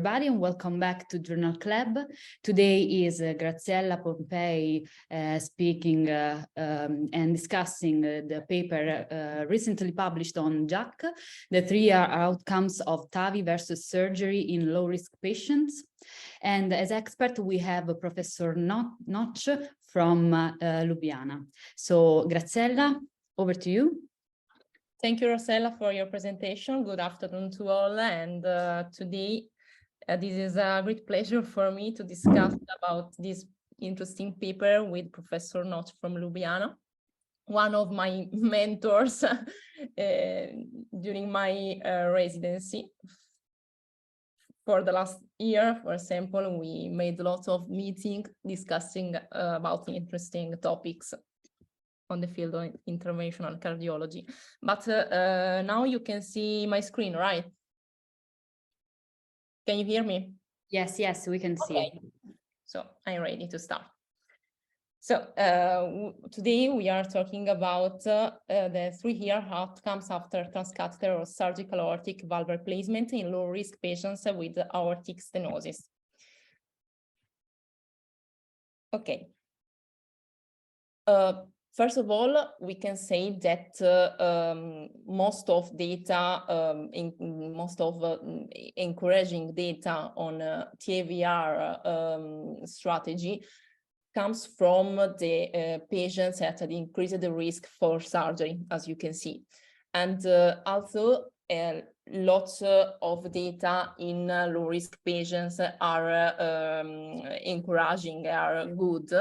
everybody, and welcome back to Journal Club. Today is Graziella Pompei speaking and discussing the paper recently published on JACC, the 3-year outcomes of TAVI versus surgery in low-risk patients. And as expert, we have Professor Notch from Ljubljana. So Graziella, over to you. Thank you, Rossella, for your presentation. Good afternoon to all. And today, this is a great pleasure for me to discuss about this interesting paper with Professor Notch from Ljubljana, one of my mentors during my residency. For the last year, for example, we made lots of meetings discussing about interesting topics on the field of interventional cardiology. But now you can see my screen, right? Can you hear me? Yes, we can see. Okay. So I'm ready to start. So today we are talking about the 3-year outcomes after transcatheter or surgical aortic valve replacement in low-risk patients with aortic stenosis. Okay. First of all, we can say that most of encouraging data on TAVR strategy comes from the patients at an increased risk for surgery, as you can see. And also, lots of data in low-risk patients are encouraging, are good.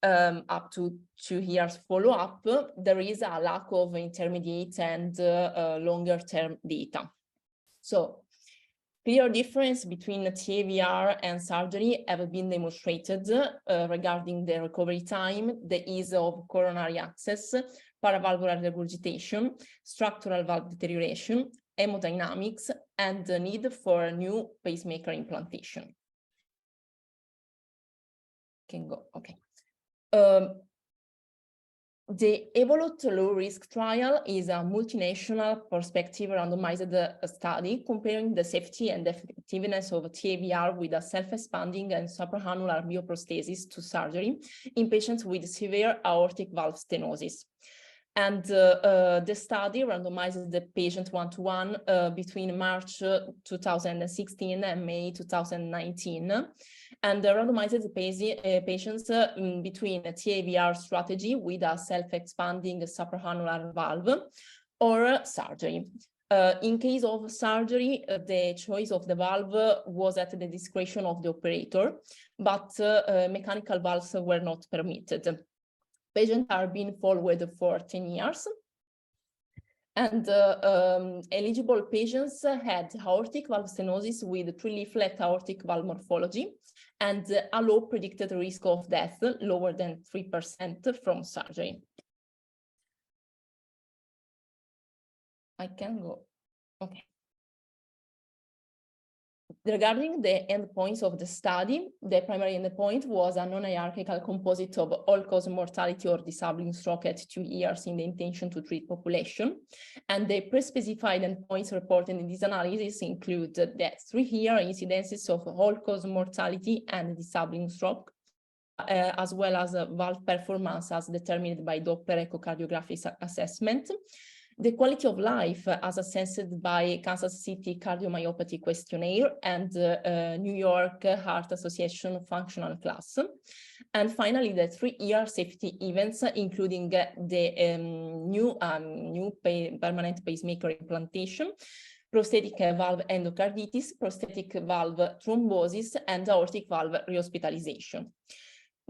Up to 2 years follow-up, there is a lack of intermediate and longer-term data. So, clear difference between TAVR and surgery have been demonstrated regarding the recovery time, the ease of coronary access, paravalvular regurgitation, structural valve deterioration, hemodynamics, and the need for a new pacemaker implantation. Can go, okay. The Evolute low-risk trial is a multinational prospective randomized study comparing the safety and effectiveness of TAVR with a self-expanding and supraannular bioprosthesis to surgery in patients with severe aortic valve stenosis. And the study randomized the patient one-to-one between March 2016 and May 2019, and randomized the patients between a TAVR strategy with a self-expanding supraannular valve or surgery. In case of surgery, the choice of the valve was at the discretion of the operator, but mechanical valves were not permitted. Patients are being followed for 10 years. And eligible patients had aortic valve stenosis with 3-leaflet aortic valve morphology and a low predicted risk of death, lower than 3% from surgery. I can go. Okay. Regarding the endpoints of the study, the primary endpoint was a non-hierarchical composite of all-cause mortality or disabling stroke at 2 years in the intention to treat population. And the pre-specified endpoints reported in this analysis include the 3-year incidences of all-cause mortality and disabling stroke, as well as valve performance as determined by Doppler echocardiographic assessment, the quality of life as assessed by Kansas City Cardiomyopathy Questionnaire and New York Heart Association Functional Class. And finally, the 3-year safety events, including the new permanent pacemaker implantation, prosthetic valve endocarditis, prosthetic valve thrombosis, and aortic valve rehospitalization.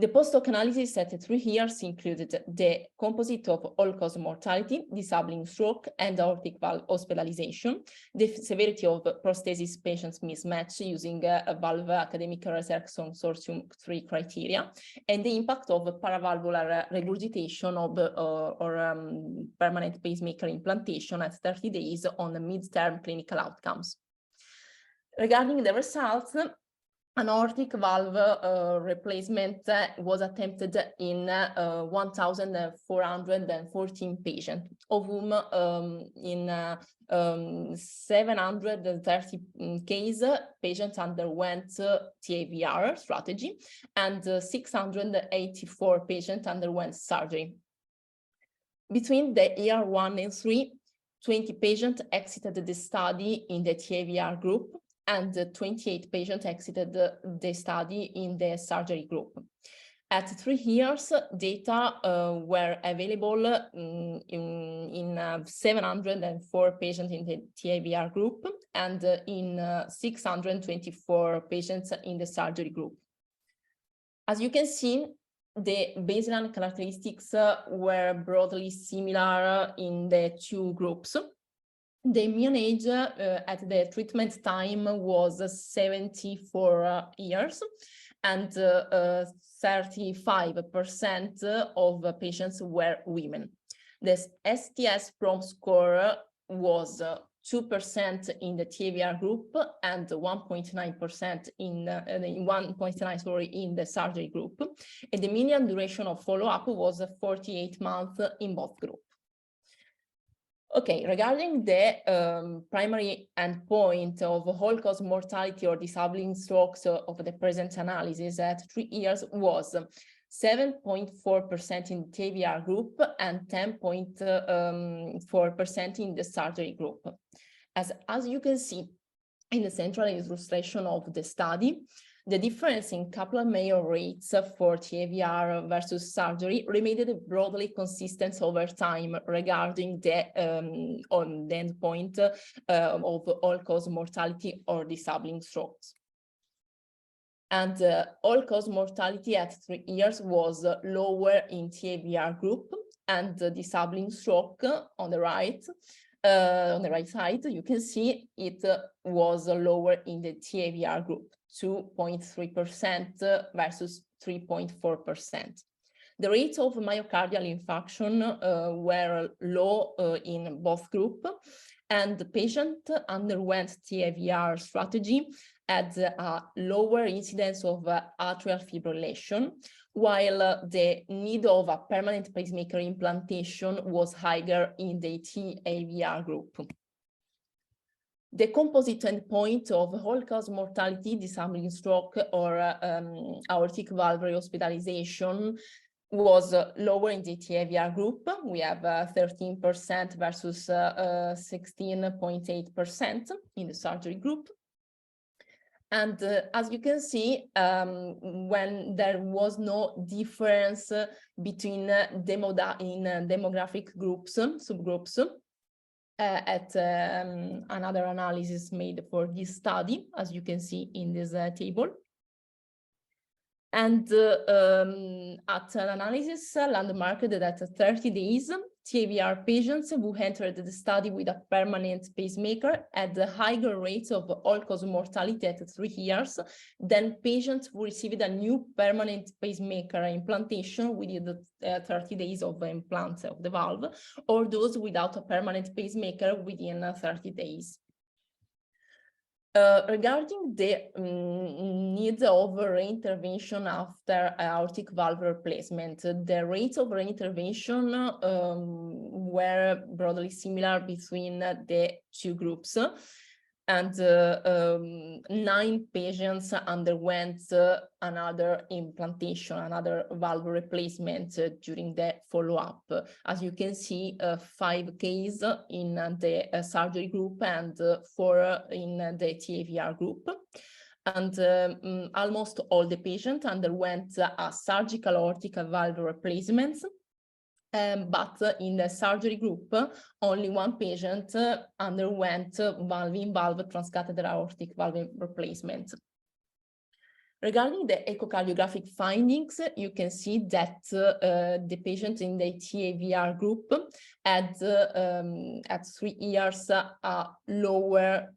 The post-hoc analysis at 3 years included the composite of all-cause mortality, disabling stroke, and aortic valve hospitalization, the severity of prosthesis patients mismatch using a valve academic research consortium 3 criteria, and the impact of paravalvular regurgitation or permanent pacemaker implantation at 30 days on the mid-term clinical outcomes. Regarding the results, an aortic valve replacement was attempted in 1,414 patients, of whom in 730 cases, patients underwent TAVR strategy, and 684 patients underwent surgery. Between the year 1 and 3, 20 patients exited the study in the TAVR group, and 28 patients exited the study in the surgery group. At 3 years, data were available in 704 patients in the TAVR group and in 624 patients in the surgery group. As you can see, the baseline characteristics were broadly similar in the 2 groups. The mean age at the treatment time was 74 years, and 35% of patients were women. The STS-PROM score was 2% in the TAVR group and 1.9% in the surgery group. And the median duration of follow-up was 48 months in both groups. Okay, regarding the primary endpoint of all-cause mortality or disabling strokes of the present analysis at 3 years was 7.4% in the TAVR group and 10.4% in the surgery group. As you can see in the central illustration of the study, the difference in Kaplan-Meier rates for TAVR versus surgery remained broadly consistent over time regarding the endpoint of all-cause mortality or disabling strokes. And all-cause mortality at 3 years was lower in TAVR group, and the disabling stroke on the right side, you can see it was lower in the TAVR group, 2.3% versus 3.4%. The rates of myocardial infarction were low in both groups, and the patient underwent TAVR strategy at a lower incidence of atrial fibrillation, while the need of a permanent pacemaker implantation was higher in the TAVR group. The composite endpoint of all-cause mortality, disabling stroke, or aortic valve rehospitalization was lower in the TAVR group. We have 13% versus 16.8% in the surgery group. And as you can see, when there was no difference between demographic groups, subgroups, at another analysis made for this study, as you can see in this table. And at an analysis landmarked that 30 days, TAVR patients who entered the study with a permanent pacemaker had a higher rate of all-cause mortality at 3 years than patients who received a new permanent pacemaker implantation within the 30 days of the implant of the valve, or those without a permanent pacemaker within 30 days. Regarding the needs of reintervention after aortic valve replacement, the rates of reintervention were broadly similar between the 2 groups, and 9 patients underwent another implantation, another valve replacement during the follow-up. As you can see, 5 cases in the surgery group and 4 in the TAVR group. And almost all the patients underwent a surgical aortic valve replacement. But in the surgery group, only 1 patient underwent valve-in-valve transcatheter aortic valve replacement. Regarding the echocardiographic findings, you can see that the patient in the TAVR group had at 3 years a lower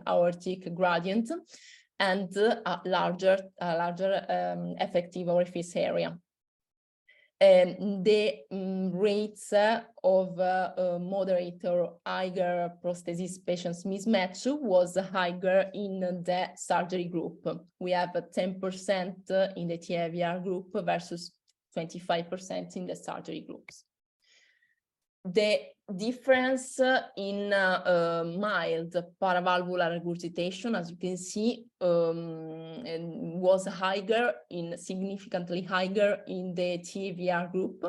aortic gradient and a larger effective orifice area. the rates of moderate or higher prosthesis patients mismatch was higher in the surgery group. We have 10% in the TAVR group versus 25% in the surgery groups. The difference in mild paravalvular regurgitation, as you can see, was significantly higher in the TAVR group.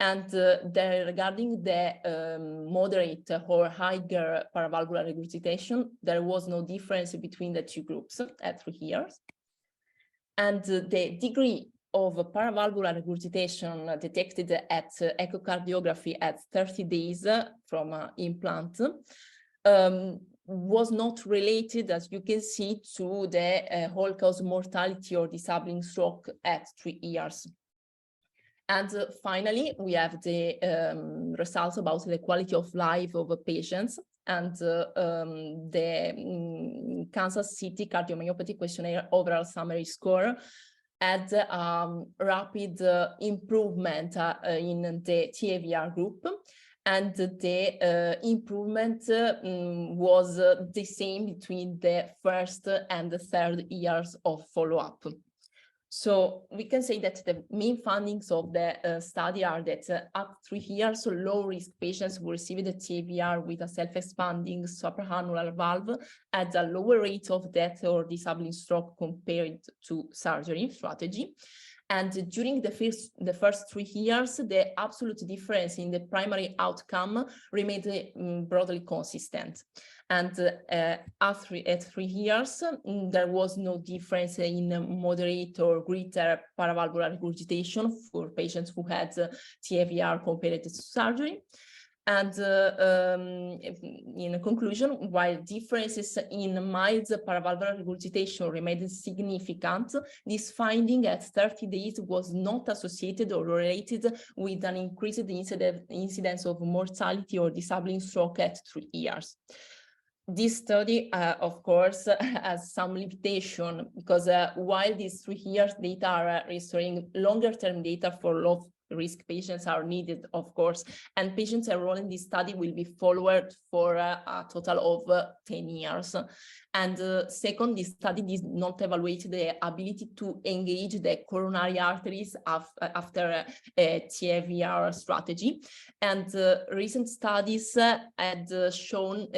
And regarding the moderate or higher paravalvular regurgitation, there was no difference between the two groups at 3 years. And the degree of paravalvular regurgitation detected at echocardiography at 30 days from implant was not related, as you can see, to the all-cause mortality or disabling stroke at 3 years. And finally, we have the results about the quality of life of patients, and the Kansas City Cardiomyopathy Questionnaire overall summary score had rapid improvement in the TAVR group, and the improvement was the same between the first and the third years of follow-up. So we can say that the main findings of the study are that at 3 years, low-risk patients who received the TAVR with a self-expanding supraannular valve had a lower rate of death or disabling stroke compared to surgery strategy. And during the first 3 years, the absolute difference in the primary outcome remained broadly consistent. And at 3 years, there was no difference in moderate or greater paravalvular regurgitation for patients who had TAVR compared to surgery. And in conclusion, while differences in mild paravalvular regurgitation remained significant, this finding at 30 days was not associated or related with an increased incidence of mortality or disabling stroke at 3 years. This study, of course, has some limitation because while these 3 years data are restoring, longer-term data for low-risk patients are needed, of course, and patients enrolled in this study will be followed for a total of 10 years. And second, this study did not evaluate the ability to engage the coronary arteries after a TAVR strategy. And recent studies had shown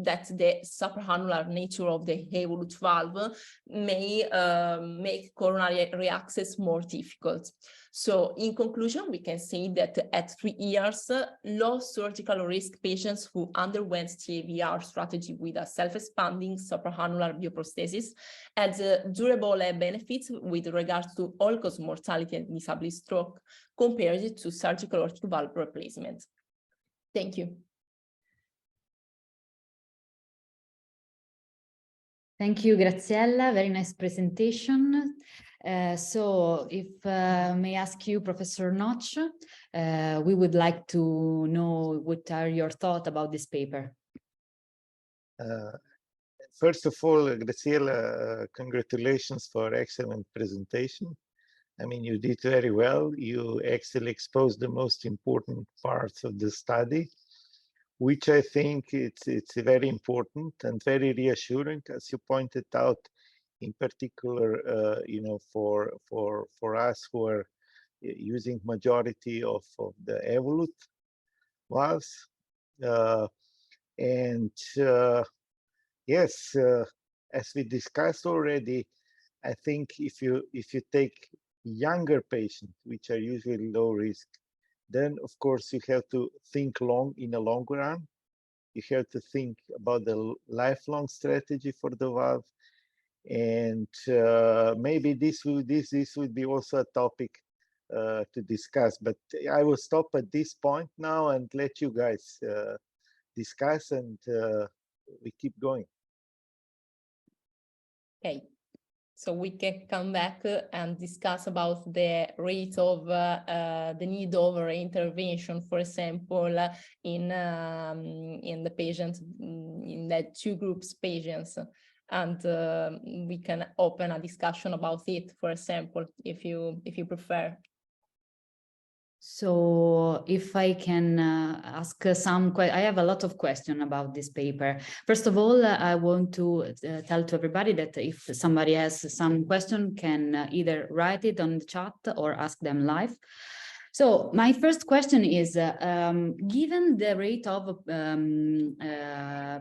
that the supraannular nature of the evolute valve may make coronary reaccess more difficult. So in conclusion, we can say that at 3 years, low surgical risk patients who underwent TAVR strategy with a self-expanding supraannular bioprosthesis had durable benefits with regards to all-cause mortality and disabling stroke compared to surgical aortic valve replacement. Thank you. Thank you, Graziella. Very nice presentation. So if may ask you, Professor Notch, we would like to know what are your thoughts about this paper. First of all, Graziella, congratulations for excellent presentation. I mean, you did very well. You actually exposed the most important parts of the study, which I think it's very important and very reassuring, as you pointed out, in particular, you know, for us who are using majority of the evolute valves. Yes, as we discussed already, I think if you take younger patients, which are usually low risk, then of course you have to think in the long run. You have to think about the lifelong strategy for the valve, and maybe this would be also a topic to discuss. But I will stop at this point now and let you guys discuss, and we keep going. Okay. So we can come back and discuss about the rate of the need of intervention, for example, in the patients, in the 2 groups patients, and we can open a discussion about it, for example, if you prefer. So if I can ask I have a lot of questions about this paper. First of all, I want to tell to everybody that if somebody has some question, can either write it on the chat or ask them live. So my first question is, given the rate of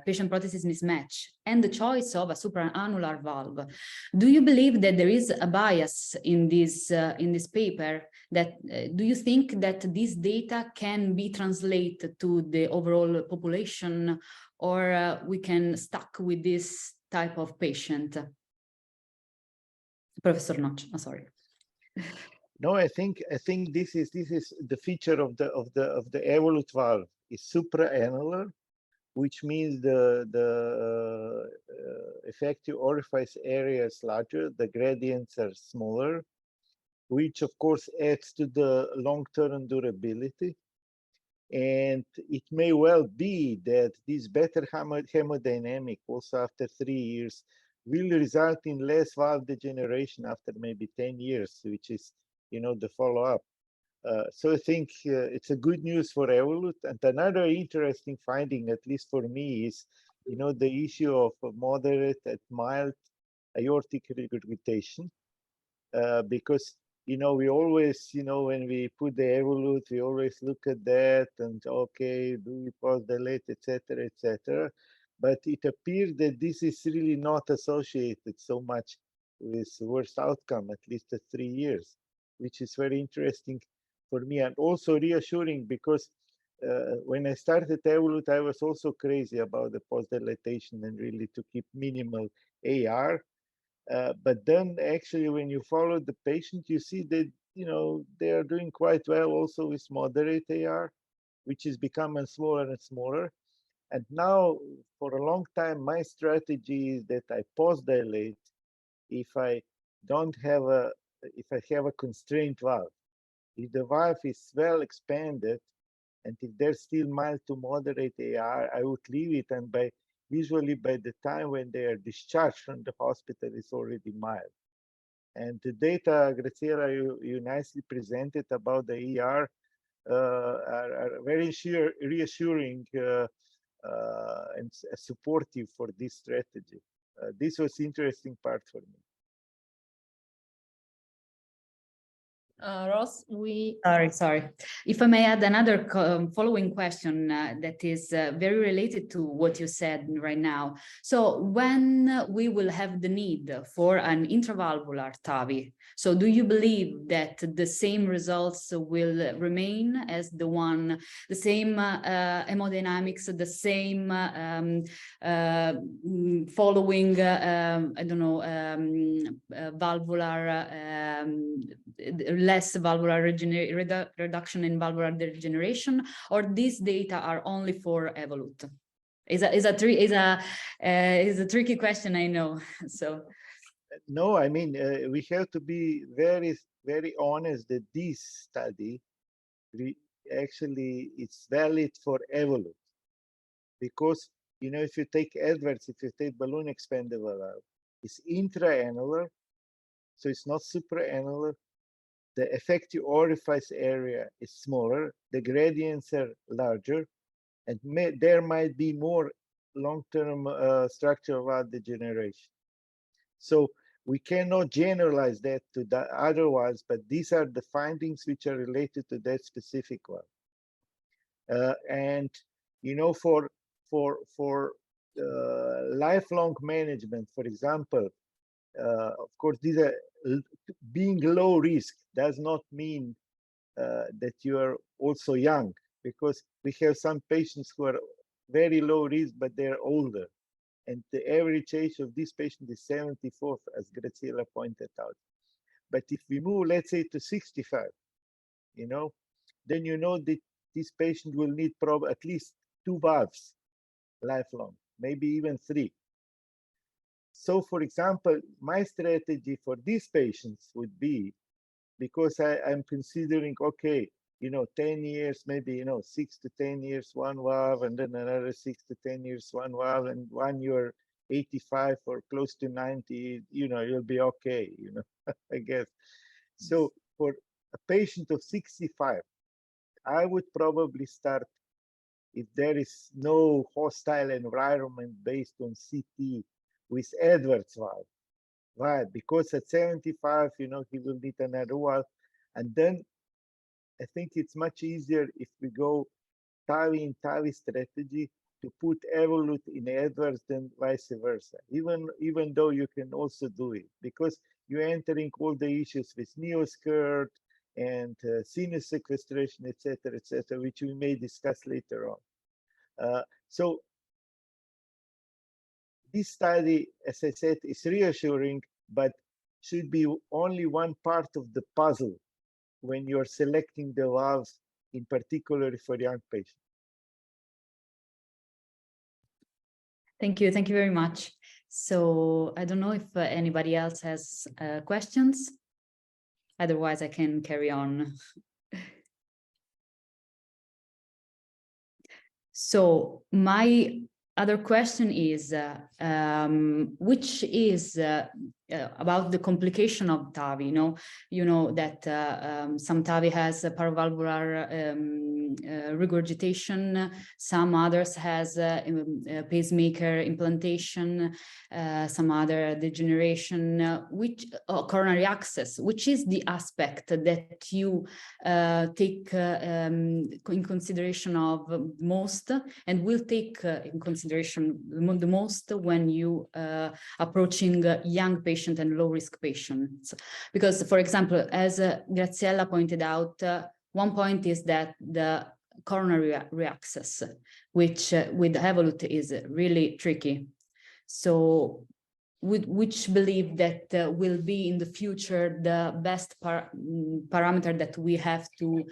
patient prosthesis mismatch and the choice of a supraannular valve, do you believe that there is a bias in this paper? That do you think that this data can be translated to the overall population, or we can stuck with this type of patient? Professor Notch, sorry. No, I think this is the feature of the Evolut valve is supraannular, which means the effective orifice area is larger, the gradients are smaller, which of course adds to the long-term durability. And it may well be that this better hemodynamic also after 3 years will result in less valve degeneration after maybe 10 years, which is, you know, the follow-up. So I think it's a good news for Evolut. And another interesting finding, at least for me, is, you know, the issue of moderate and mild aortic regurgitation, because, you know, we always, you know, when we put the Evolut, we always look at that and okay, do we post-dilate, etc., etc. But it appears that this is really not associated so much with worse outcome, at least at 3 years, which is very interesting for me and also reassuring, because when I started Evolut, I was also crazy about the post-dilatation and really to keep minimal AR. But then actually when you follow the patient, you see that, you know, they are doing quite well also with moderate AR, which is becoming smaller and smaller. And now for a long time, my strategy is that I post-dilate if I don't have if I have a constrained valve. If the valve is well expanded, and if there's still mild to moderate AR, I would leave it, and usually by the time when they are discharged from the hospital, it's already mild. And the data, Graziella, you nicely presented about the ER are very reassuring and supportive for this strategy. This was interesting part for me. Ross, Sorry. If I may add another following question that is very related to what you said right now. So when we will have the need for an intravalvular TAVI, so do you believe that the same results will remain as the same hemodynamics, the same following, I don't know, valvular less valvular reduction in valvular degeneration, or these data are only for Evolut? Is a tricky question, I know. So no, I mean we have to be very, very honest that this study actually it's valid for Evolut, because, you know, if you take Edwards, if you take balloon expandable valve, it's intraannular, so it's not supraannular. The effective orifice area is smaller, the gradients are larger, and there might be more long-term structural valve degeneration. So we cannot generalize that to the other ones, but these are the findings which are related to that specific one. And, you know, for lifelong management, for example, of course, these are being low risk does not mean that you are also young, because we have some patients who are very low risk, but they're older. And the average age of this patient is 74, as Graziella pointed out. But if we move, let's say, to 65, you know, then you know that this patient will need probably at least 2 valves lifelong, maybe even 3. So, for example, my strategy for these patients would be, because I'm considering, okay, you know, 10 years, maybe, you know, 6 to 10 years, 1 valve, and then another 6 to 10 years, 1 valve, and when you're 85 or close to 90, you know, you'll be okay, you know, I guess. So for a patient of 65, I would probably start if there is no hostile environment based on CT with Edwards valve. Why? Because at 75, he will need another valve. And then I think it's much easier if we go TAVI in TAVI strategy to put Evolut in Edwards than vice versa, even though you can also do it, because you're entering all the issues with neoskirt and sinus sequestration, etc., which we may discuss later on. So this study, as I said, is reassuring, but should be only one part of the puzzle when you're selecting the valves, in particular for young patients. Thank you very much. So I don't know if anybody else has questions. Otherwise, I can carry on. So my other question is, which is about the complication of TAVI. You know that some TAVI has a paravalvular regurgitation, some others has pacemaker implantation, some other degeneration, which coronary access, which is the aspect that you take in consideration of most, and will take in consideration the most when you approaching young patient and low-risk patients. Because, for example, as Graziella pointed out, one point is that the coronary reaccess, which with Evolut is really tricky. So which believe that will be in the future the best parameter that we have to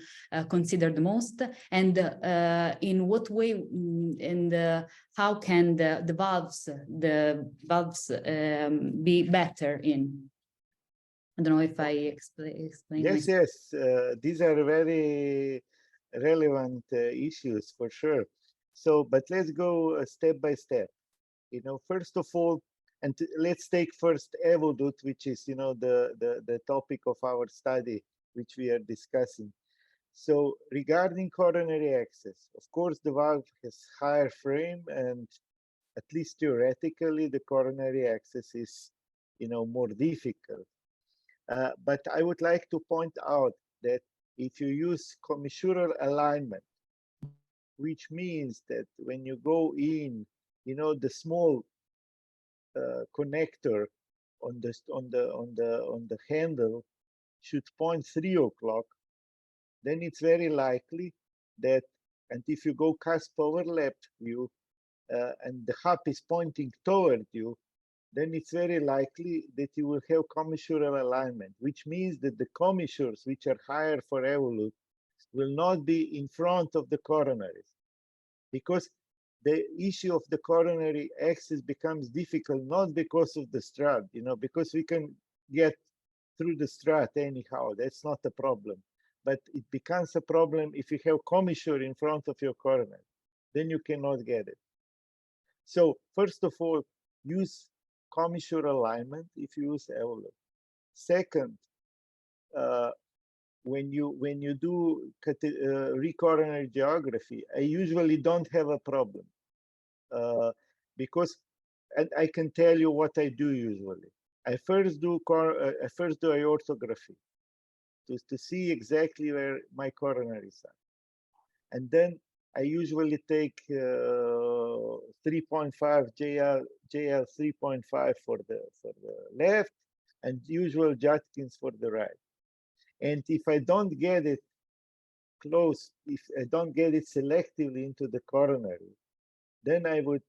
consider the most, and in what way and how can the valves be better in? I don't know if I explain. Yes, yes, these are very relevant issues for sure. So, but let's go step by step. First of all, and let's take first Evolut, which is, the topic of our study, which we are discussing. So regarding coronary access, of course, the valve has higher frame, and at least theoretically, the coronary access is, more difficult. But I would like to point out that if you use commissural alignment, which means that when you go in, the small connector on the handle should point 3 o'clock, then it's very likely that, and if you go cusp overlap view and the hub is pointing toward you, then it's very likely that you will have commissural alignment, which means that the commissures, which are higher for Evolut, will not be in front of the coronaries, because the issue of the coronary access becomes difficult, not because of the strut, because we can get through the strut anyhow, that's not a problem. But it becomes a problem if you have commissure in front of your coronary, then you cannot get it. So first of all, use commissure alignment if you use Evolut. Second, when you do recoronary geography, I usually don't have a problem because, and I can tell you what I do usually. I first do aortography to see exactly where my coronaries are, and then I usually take 3.5 JL 3.5 for the left, and usual Judkins for the right. And if I don't get it close, if I don't get it selectively into the coronary, then I would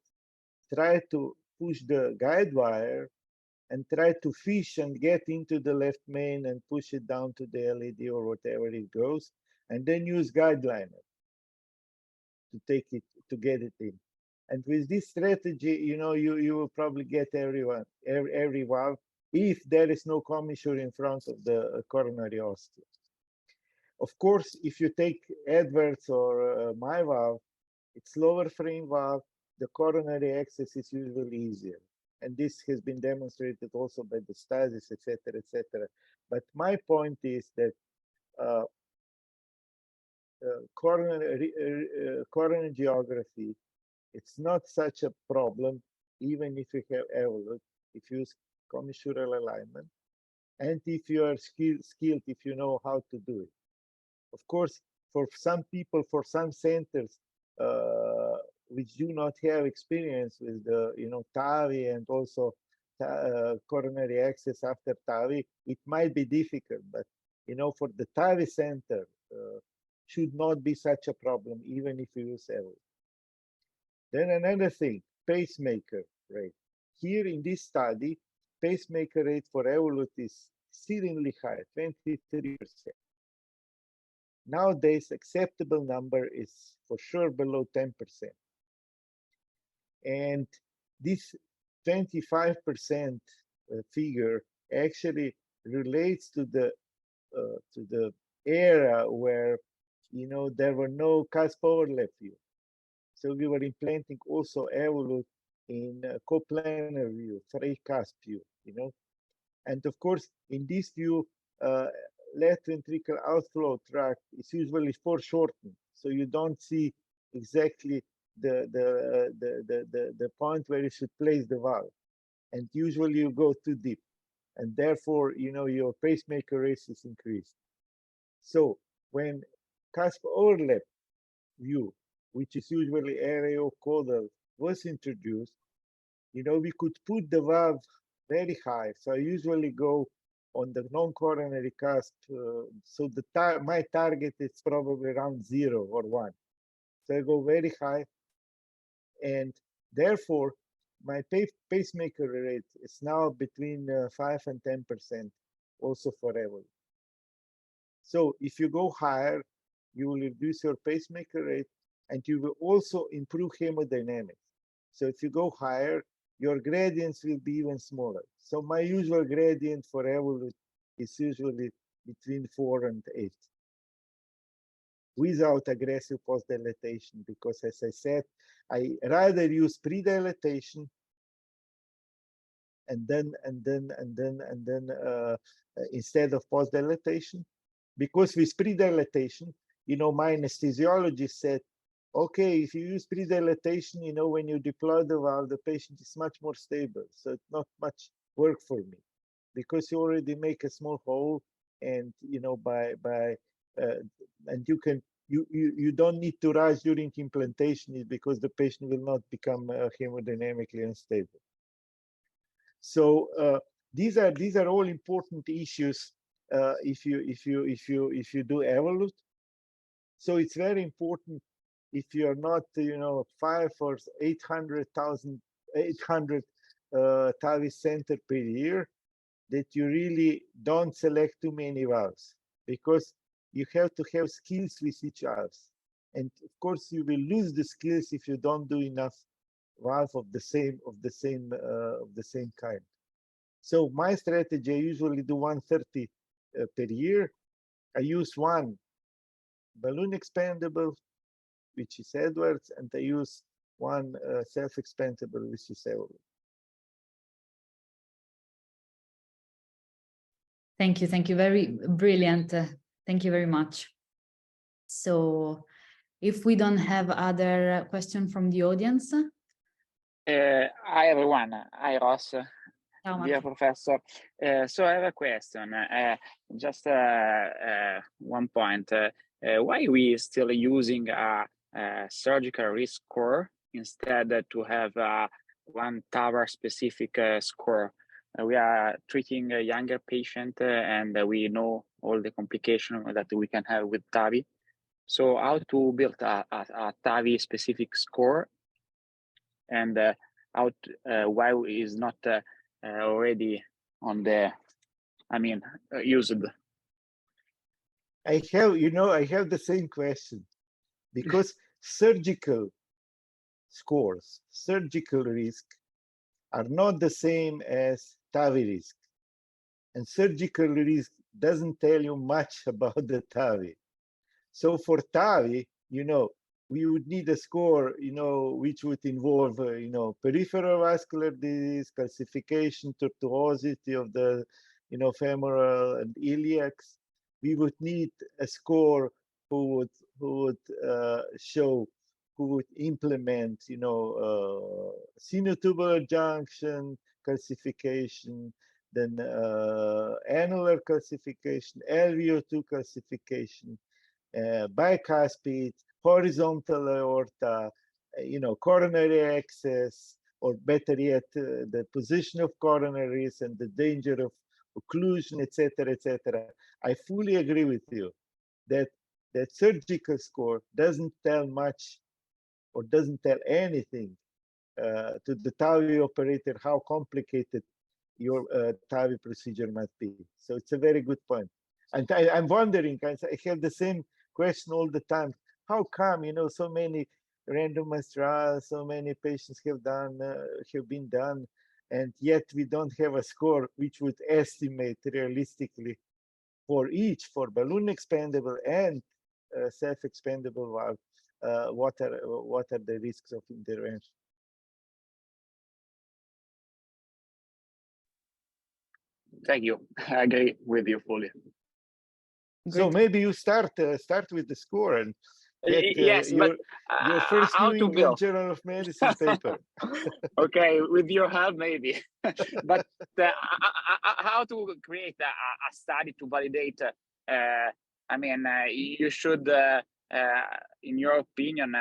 try to push the guide wire and try to fish and get into the left main and push it down to the LED or whatever it goes, and then use guide liner to take it, to get it in. And with this strategy, you will probably get every valve if there is no commissure in front of the coronary osteo. Of course, if you take Edwards or my valve, it's lower frame valve, the coronary access is usually easier. And this has been demonstrated also by the studies, etc., etc. But my point is that coronary geography, it's not such a problem, even if you have evolute, if you use commissural alignment, and if you are skilled, if you know how to do it. Of course, for some people, for some centers, which do not have experience with the, TAVI and also coronary access after TAVI, it might be difficult, but, for the TAVI center, should not be such a problem, even if you use evolute. Then another thing, pacemaker rate. Here in this study, pacemaker rate for evolute is exceedingly high, 23%. Nowadays, acceptable number is for sure below 10%. And this 25% figure actually relates to the era where, there were no cusp overlap view. So we were implanting also evolute in coplanar view, 3 cusp view, And of course, in this view, left ventricular outflow tract is usually foreshortened, so you don't see exactly the point where you should place the valve, and usually you go too deep, and therefore your pacemaker rate is increased. So when cusp overlap view, which is usually areocaudal, was introduced, we could put the valve very high. So I usually go on the non-coronary cusp. So my target is probably around 0 or 1. So I go very high, and therefore my pacemaker rate is now between 5 and 10%, also for evolute. So if you go higher, you will reduce your pacemaker rate, and you will also improve hemodynamics. So if you go higher, your gradients will be even smaller. So my usual gradient for evolute is usually between 4 and 8, without aggressive post-dilatation, because as I said, I rather use pre-dilatation and then instead of post-dilatation, because with pre-dilatation, my anesthesiologist said, okay, if you use pre-dilatation, when you deploy the valve, the patient is much more stable. So it's not much work for me, because you already make a small hole, and and you don't need to rush during implantation, because the patient will not become hemodynamically unstable. So these are all important issues if you do evolute. So it's very important, if you're not 5 or 800 TAVI center per year, that you really don't select too many valves, because you have to have skills with each valves, and of course you will lose the skills if you don't do enough valve of the same kind. So my strategy, I usually do 130 per year. I use one balloon expandable, which is Edwards, and I use one self-expandable, which is evolute. Thank you, very brilliant. Thank you very much. So if we don't have other questions from the audience. Hi everyone, hi Ross, dear professor. So I have a question, just one point. Why we still using a surgical risk score instead to have one TAVR specific score? We are treating a younger patient and we know all the complications that we can have with TAVI. So how to build a TAVI specific score, and why is not already on the, used? I have the same question, because surgical scores, surgical risk, are not the same as TAVI risk. And surgical risk doesn't tell you much about the TAVI. So for TAVI, we would need a score, which would involve, peripheral vascular disease, calcification, tortuosity of the, femoral and iliacs. We would need a score who would show, who would implement, sinotubular junction calcification, then annular calcification, LVO2 calcification, bicuspid, horizontal aorta, coronary access, or better yet, the position of coronaries and the danger of occlusion, etc., etc. I fully agree with you that surgical score doesn't tell much or doesn't tell anything to the TAVI operator how complicated your TAVI procedure must be. So it's a very good point. And I'm wondering, I have the same question all the time. How come, so many randomized trials, so many patients have been done, and yet we don't have a score which would estimate realistically for each, for balloon expandable and self-expandable valve, what are the risks of intervention? Thank you. I agree with you fully. So maybe you start with the score and get yes, your first New England Journal of Medicine paper. Okay, with your help maybe. But how to create a study to validate? I mean, you should, in your opinion,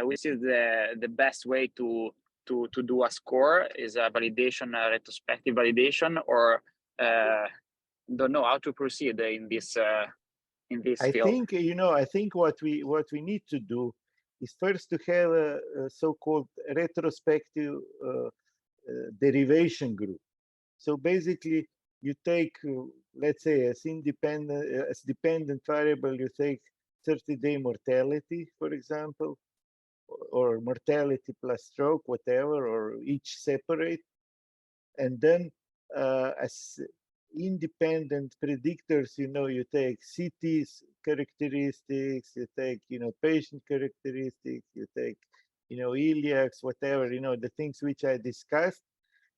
which is the best way to do a score? Is a validation, a retrospective validation, or don't know how to proceed in this field? I think what we need to do is first to have a so-called retrospective derivation group. So basically, you take, let's say, as dependent variable, you take 30-day mortality, for example, or mortality plus stroke, whatever, or each separate, and then as independent predictors, you take CT characteristics, you take, patient characteristics, you take, iliacs, whatever, the things which I discussed,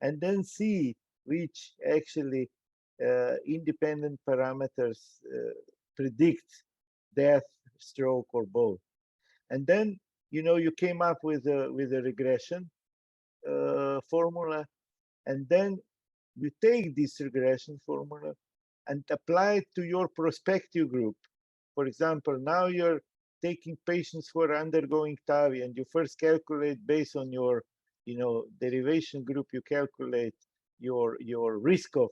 and then see which actually independent parameters predict death, stroke, or both. And then, you came up with a regression formula, and then you take this regression formula and apply it to your prospective group. For example, now you're taking patients who are undergoing TAVI, and you first calculate based on your, derivation group, you calculate your risk of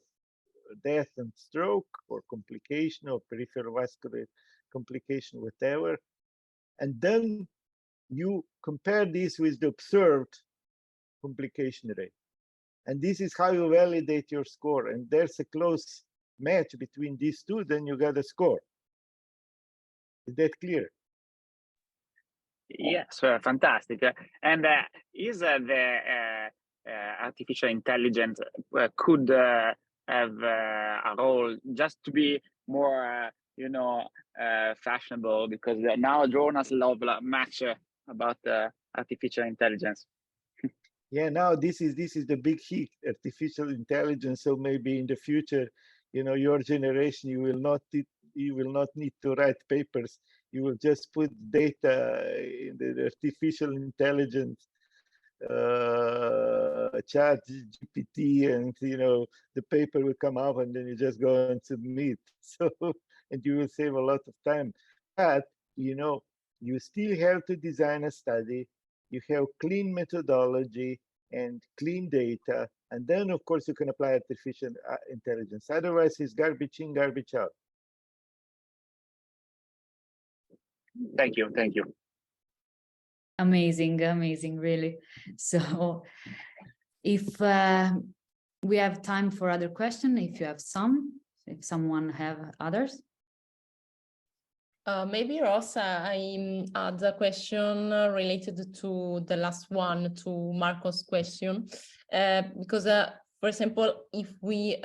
death and stroke or complication or peripheral vascular complication, whatever. And then you compare this with the observed complication rate. And this is how you validate your score. And there's a close match between these two, then you got a score. Is that clear? Yes, fantastic. And is the artificial intelligence could have a role just to be more, fashionable, because now journals love much about artificial intelligence. Yeah, now this is the big hit, artificial intelligence. So maybe in the future, your generation, you will not need to write papers. You will just put data in the artificial intelligence chat GPT, and the paper will come out, and then you just go and submit. So, and you will save a lot of time. But you still have to design a study. You have clean methodology and clean data, and then of course you can apply artificial intelligence. Otherwise, it's garbage in, garbage out. Thank you. Amazing, really. So if we have time for other questions, if you have if someone have others. Maybe Ross, I add a question related to the last one, to Marko's question, because for example, if we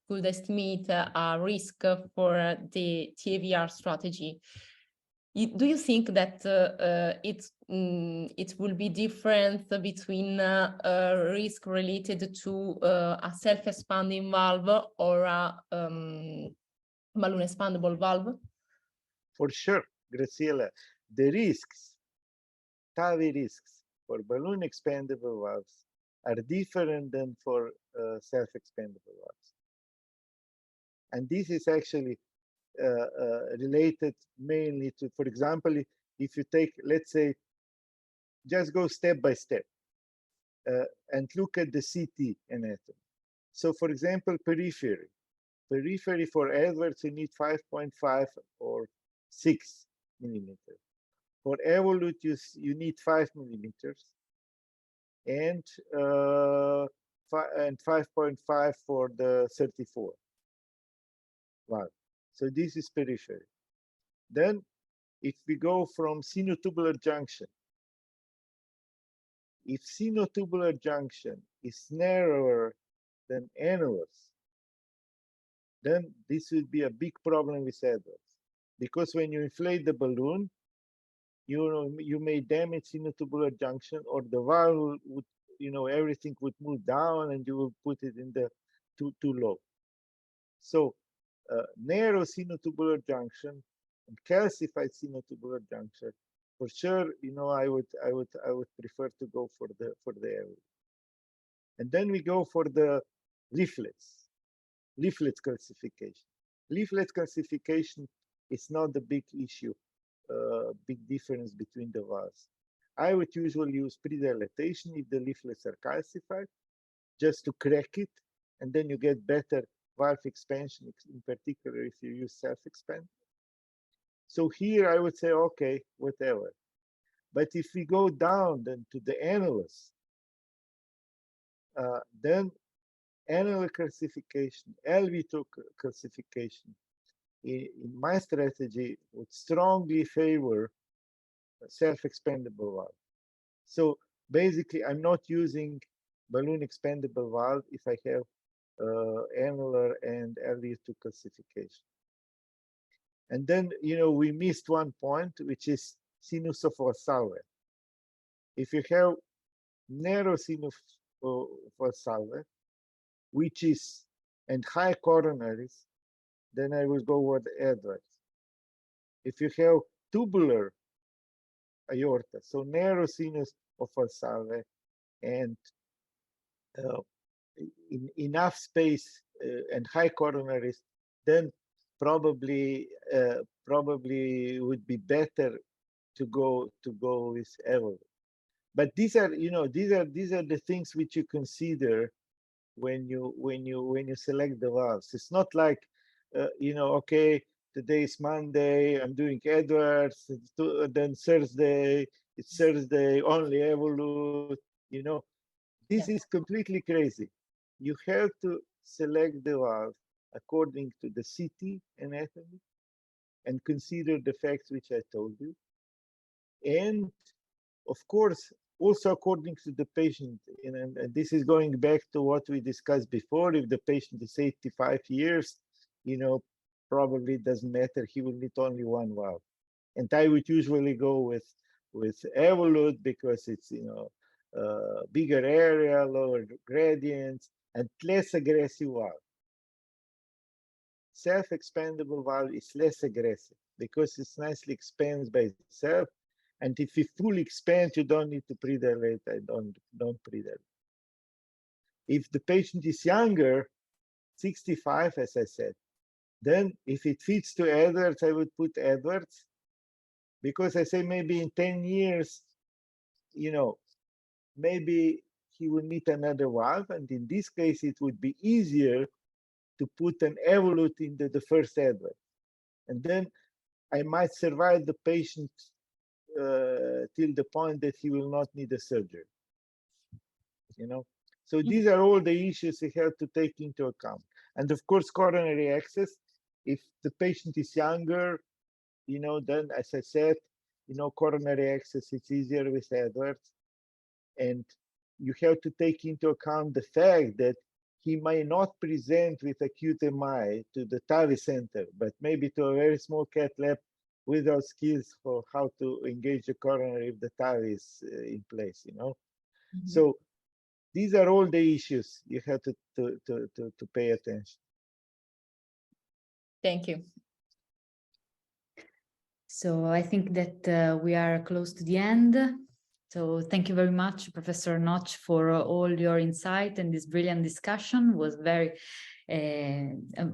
could estimate a risk for the TAVR strategy, do you think that it will be different between a risk related to a self-expanding valve or a balloon expandable valve? For sure, Graziella, the risks, TAVI risks for balloon expandable valves are different than for self-expandable valves. And this is actually related mainly to, for example, if you take, let's say, just go step by step and look at the CT anatomy. So for example, periphery. Periphery for Edwards, you need 5.5 or 6 millimeters. For evolute, you need 5 millimeters and 5.5 for the 34 valve. So this is periphery. Then if we go from sinotubular junction, if sinotubular junction is narrower than annulus, then this would be a big problem with Edwards. Because when you inflate the balloon, you may damage sinotubular junction, or the valve would, everything would move down and you will put it in the too low. So narrow sinotubular junction and calcified sinotubular junction, for sure, I would prefer to go for the area. And then we go for the leaflets calcification. Leaflet calcification is not the big issue, big difference between the valves. I would usually use predilatation if the leaflets are calcified, just to crack it, and then you get better valve expansion, in particular if you use self-expand. So here I would say, okay, whatever. But if we go down then to the annulus, then annular calcification, LV2 calcification, in my strategy would strongly favor self-expandable valve. So basically, I'm not using balloon expandable valve if I have annular and LV2 calcification. And then, we missed one point, which is sinus of Valsalva. If you have narrow sinus of Valsalva, which is, and high coronaries, then I will go with Edwards. If you have tubular aorta, so narrow sinus of Valsalva and enough space and high coronaries, then probably would be better to go with evolute. But these are the things which you consider when you select the valves. It's not like okay, today is Monday, I'm doing Edwards, then Thursday it's Thursday only evolute. This is completely crazy. You have to select the valve according to the CT anatomy and consider the facts which I told you. And of course, also according to the patient, and this is going back to what we discussed before. If the patient is 85 years, probably doesn't matter. He will need only one valve. And I would usually go with evolute because it's bigger area, lower gradients, and less aggressive valve. Self-expandable valve is less aggressive because it nicely expands by itself. And if you fully expand, you don't need to predilate. I don't predilate. If the patient is younger, 65, as I said, then if it fits to Edwards, I would put Edwards, because I say maybe in 10 years, maybe he will need another valve. And in this case, it would be easier to put an evolute into the first Edward. And then I might survive the patient till the point that he will not need a surgery. So these are all the issues you have to take into account. And of course, coronary access, if the patient is younger, then as I said, coronary access, it's easier with Edwards. And you have to take into account the fact that he may not present with acute MI to the TAVI center, but maybe to a very small cath lab without skills for how to engage the coronary if the TAVI is in place, Mm-hmm. So these are all the issues you have to pay attention. Thank you. So I think that we are close to the end. So thank you very much, Professor Notch, for all your insight, and this brilliant discussion was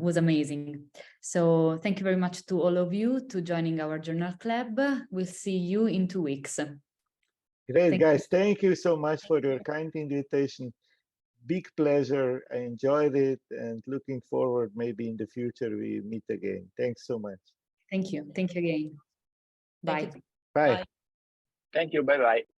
was amazing. So thank you very much to all of you to joining our journal club. We'll see you in 2 weeks. Great, guys. Thank you so much for your kind invitation. Big pleasure. I enjoyed it, and looking forward, maybe in the future we meet again. Thanks so much. Thank you. Thank you again. Bye. Thank you. Bye. Bye. Thank you. Bye-bye.